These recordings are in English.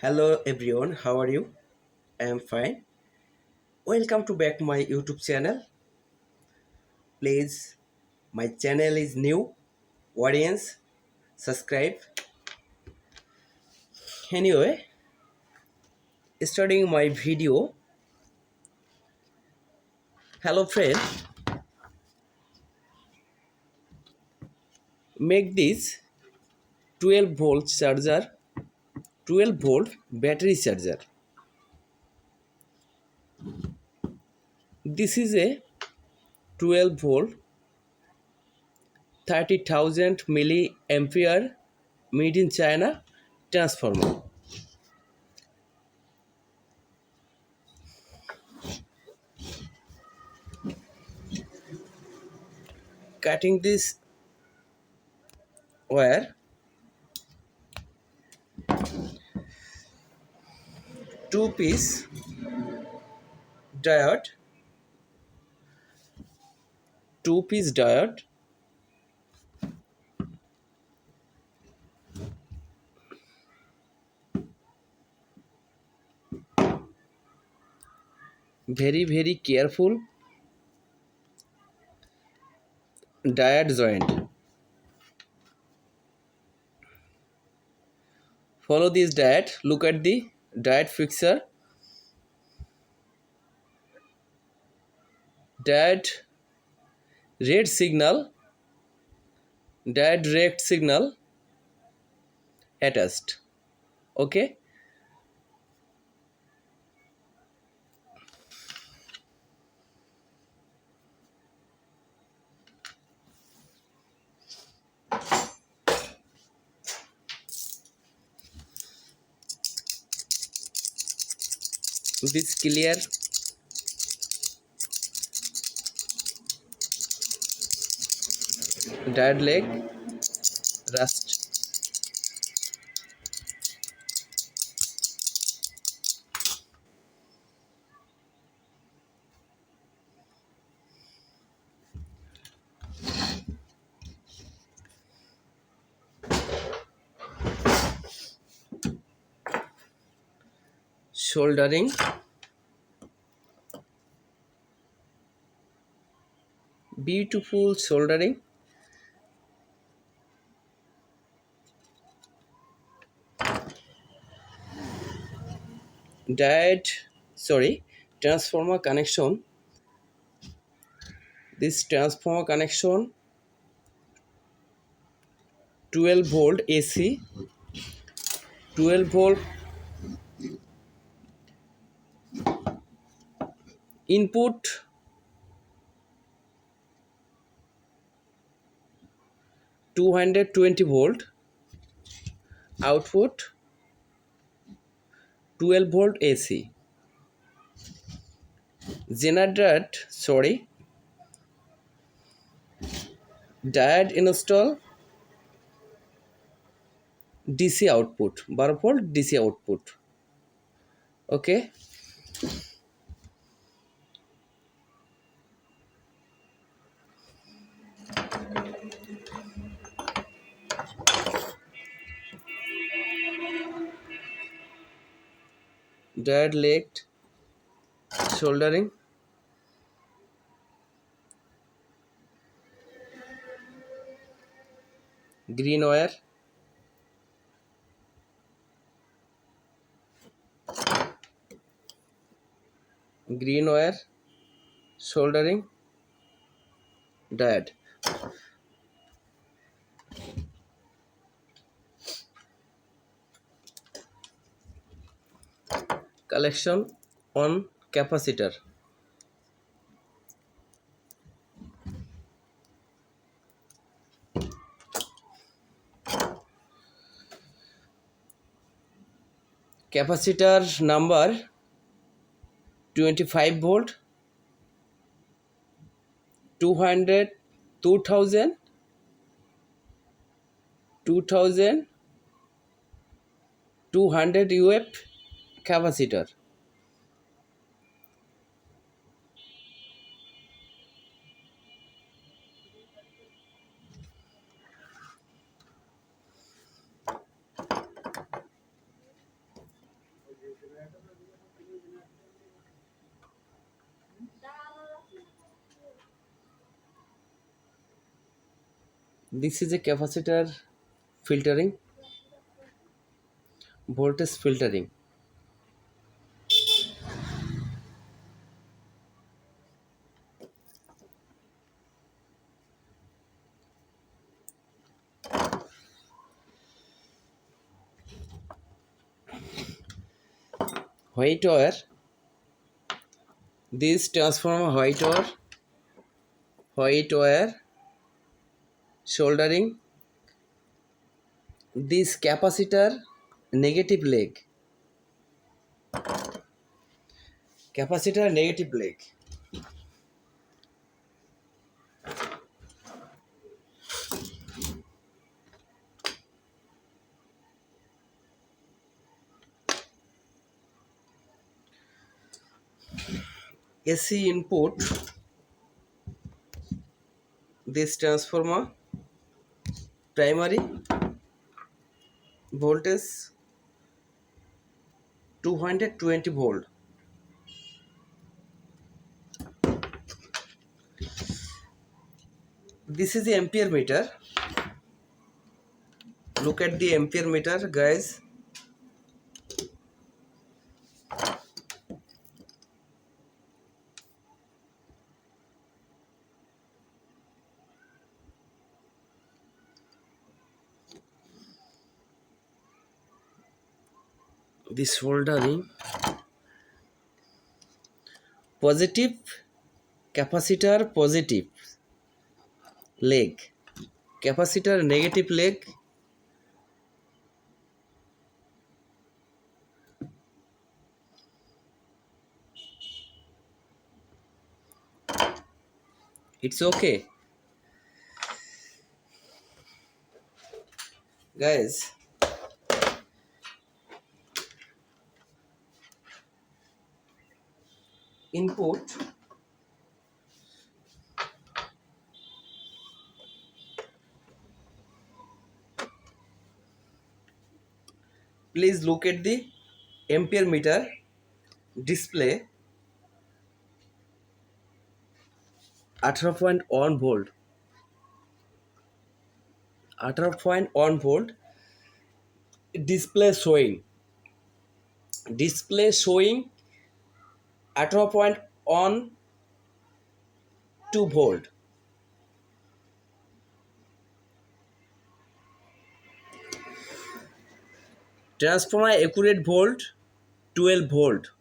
Hello everyone, how are you? I am fine. Welcome to back my YouTube channel. Please, my channel is new. Audience, subscribe. Anyway, starting my video. Hello friend, make this 12 volt charger, 12 volt battery charger. This is a 12 volt 30,000 milliampere made in China transformer. Cutting this wire, two-piece diode, two-piece diode, very careful diode joint. Follow this diode. Look at the diode fixture. Diode red signal, diode red signal attached. Okay. This clear diode leg rust. Soldering. Beautiful soldering. Transformer connection. This transformer connection 12 volt AC, 12 volt input, 220 volt output, 12 volt AC. Diode install, DC output, 12 volt DC output. Okay. Diode leg soldering. Green wire. Green wire soldering diode. Collection on capacitor. Capacitor number 25 volt, 200, 2000, 2000, 200 UF capacitor. This is a capacitor filtering, voltage filtering. White wire. This transformer white wire soldering. This capacitor negative leg. Capacitor negative leg. AC input. This transformer primary voltage 220 volt. This is the ampere meter. Look at the ampere meter, guys. This soldering. Positive capacitor positive leg. Capacitor negative leg. It's okay, guys. Input. Please look at the ampere meter display. 18.1 volt. 18.1 volt. Display showing. Display showing 18.2 volt. Transformer accurate volt 12 volt.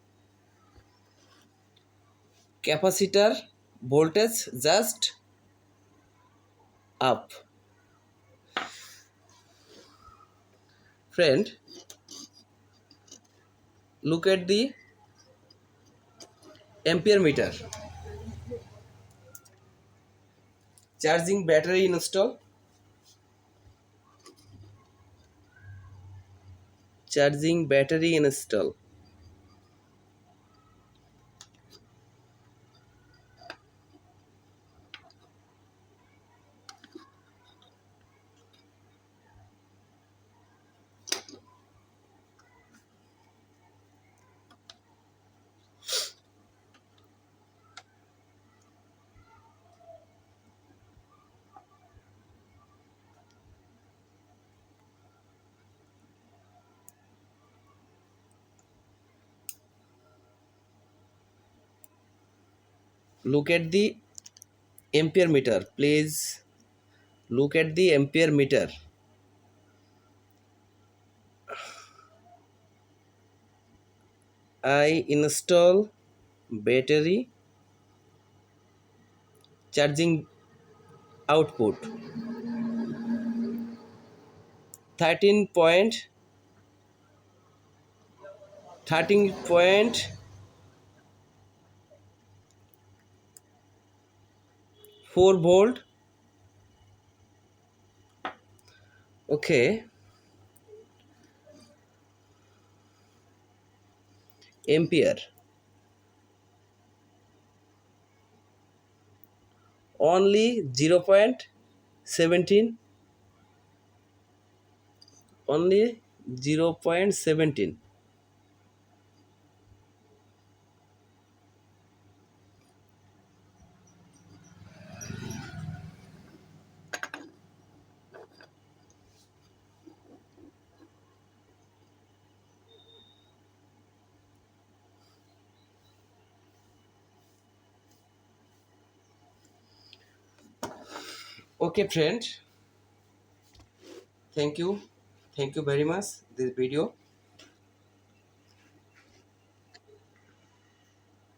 Capacitor voltage just up. Friend, look at the ampere meter. Charging battery install. Charging battery install. Look at the ampere meter. Please look at the ampere meter. I install battery charging output 13.4 volt. Okay, ampere. Only 0.17. Only 0.17. Okay, friend, thank you, thank you very much this video.